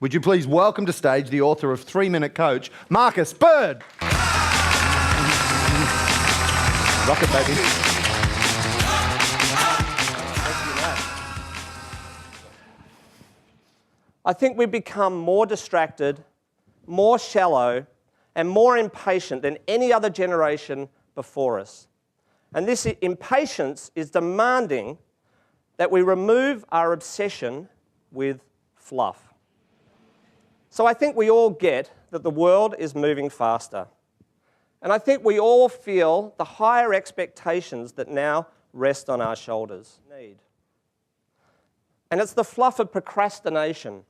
Would you please welcome to stage the author of 3 Minute Coach, Marcus Bird. Rock it, baby. I think we've become more distracted, more shallow, and more impatient than any other generation before us. And this impatience is demanding that we remove our obsession with fluff. So I think we all get that the world is moving faster. And I think we all feel the higher expectations that now rest on our shoulders. And it's the fluff of procrastination,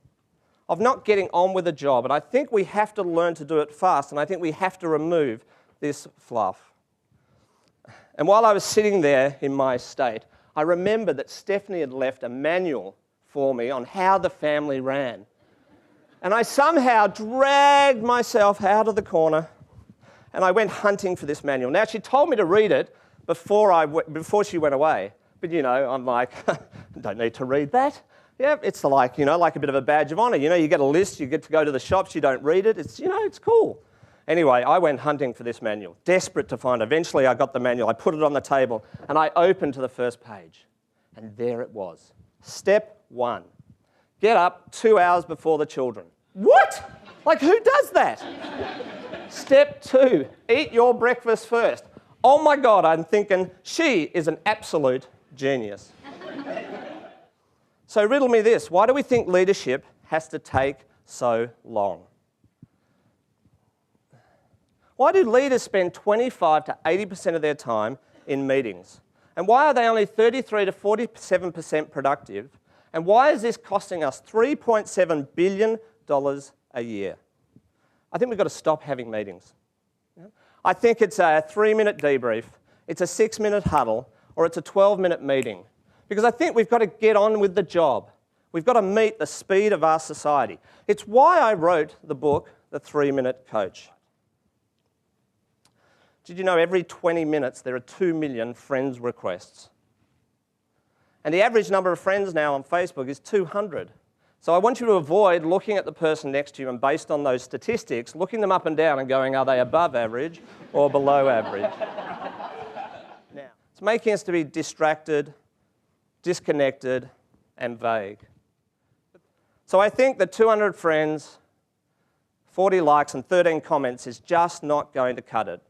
of not getting on with a job. And I think we have to learn to do it fast, and I think we have to remove this fluff. And while I was sitting there in my estate, I remembered that Stephanie had left a manual for me on how the family ran. And I somehow dragged myself out of the corner and I went hunting for this manual. Now, she told me to read it before she went away. But, you know, I'm like, I don't need to read that. Yeah, it's like, you know, like a bit of a badge of honour. You know, you get a list, you get to go to the shops, you don't read it. It's, you know, it's cool. Anyway, I went hunting for this manual, desperate to find it. Eventually, I got the manual. I put it on the table, and I opened to the first page. And there it was. Step 1. Get up 2 hours before the children. What? Like, who does that? Step 2. Eat your breakfast first. Oh, my God, I'm thinking, she is an absolute genius. So riddle me this. Why do we think leadership has to take so long? Why do leaders spend 25 to 80% of their time in meetings? And why are they only 33 to 47% productive? And why is this costing us $3.7 billion a year? I think we've got to stop having meetings. I think it's a 3-minute debrief, it's a 6-minute huddle, or it's a 12-minute meeting. Because I think we've got to get on with the job. We've got to meet the speed of our society. It's why I wrote the book, The 3-Minute Coach. Did you know every 20 minutes there are 2 million friends requests? And the average number of friends now on Facebook is 200. So I want you to avoid looking at the person next to you and based on those statistics, looking them up and down and going, are they above average or below average? Now, it's making us to be distracted, disconnected, and vague. So I think that 200 friends, 40 likes and 13 comments is just not going to cut it.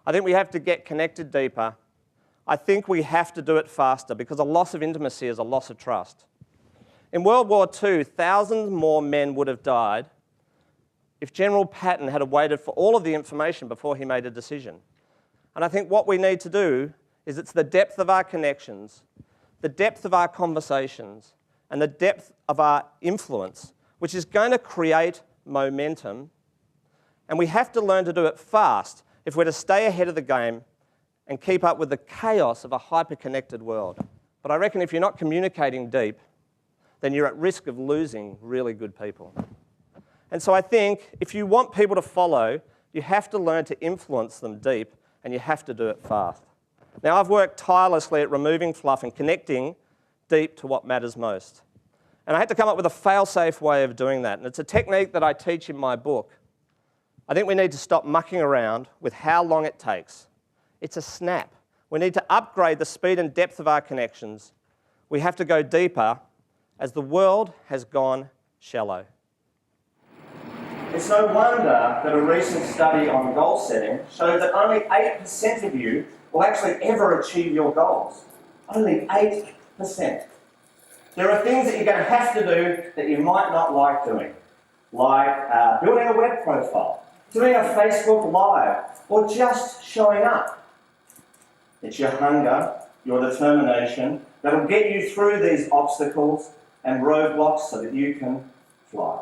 I think we have to get connected deeper. I think we have to do it faster because a loss of intimacy is a loss of trust. In World War II, thousands more men would have died if General Patton had waited for all of the information before he made a decision. And I think what we need to do is it's the depth of our connections, the depth of our conversations, and the depth of our influence, which is going to create momentum. And we have to learn to do it fast if we're to stay ahead of the game and keep up with the chaos of a hyper-connected world. But I reckon if you're not communicating deep, then you're at risk of losing really good people. And so I think if you want people to follow, you have to learn to influence them deep, and you have to do it fast. Now, I've worked tirelessly at removing fluff and connecting deep to what matters most. And I had to come up with a fail-safe way of doing that. And it's a technique that I teach in my book. I think we need to stop mucking around with how long it takes. It's a snap. We need to upgrade the speed and depth of our connections. We have to go deeper as the world has gone shallow. It's no wonder that a recent study on goal setting showed that only 8% of you will actually ever achieve your goals. Only 8%. There are things that you're going to have to do that you might not like doing, like building a web profile, doing a Facebook Live, or just showing up. It's your hunger, your determination, that'll get you through these obstacles and roadblocks so that you can fly.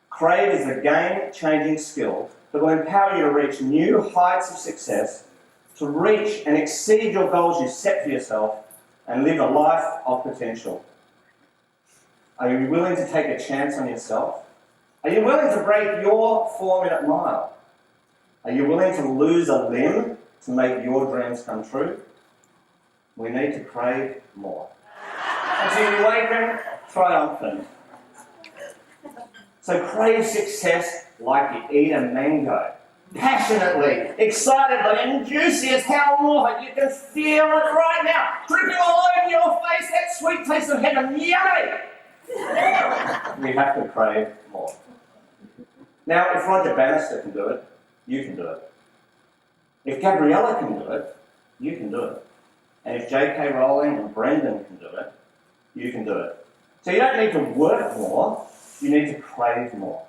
Crave is a game-changing skill that will empower you to reach new heights of success, to reach and exceed your goals you set for yourself, and live a life of potential. Are you willing to take a chance on yourself? Are you willing to break your 4-minute mile? Are you willing to lose a limb to make your dreams come true? We need to crave more. Until you awaken triumphant. So crave success like you eat a mango. Passionately, excitedly, and juicy as hell more. You can feel it right now, dripping all over your face, that sweet taste of heaven. Yummy! We have to crave more. Now, if Roger Bannister can do it, you can do it. If Gabriella can do it, you can do it. And if J.K. Rowling and Brendan can do it, you can do it. So you don't need to work more, you need to crave more.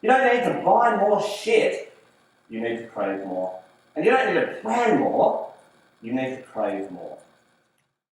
You don't need to buy more shit, you need to crave more. And you don't need to plan more, you need to crave more.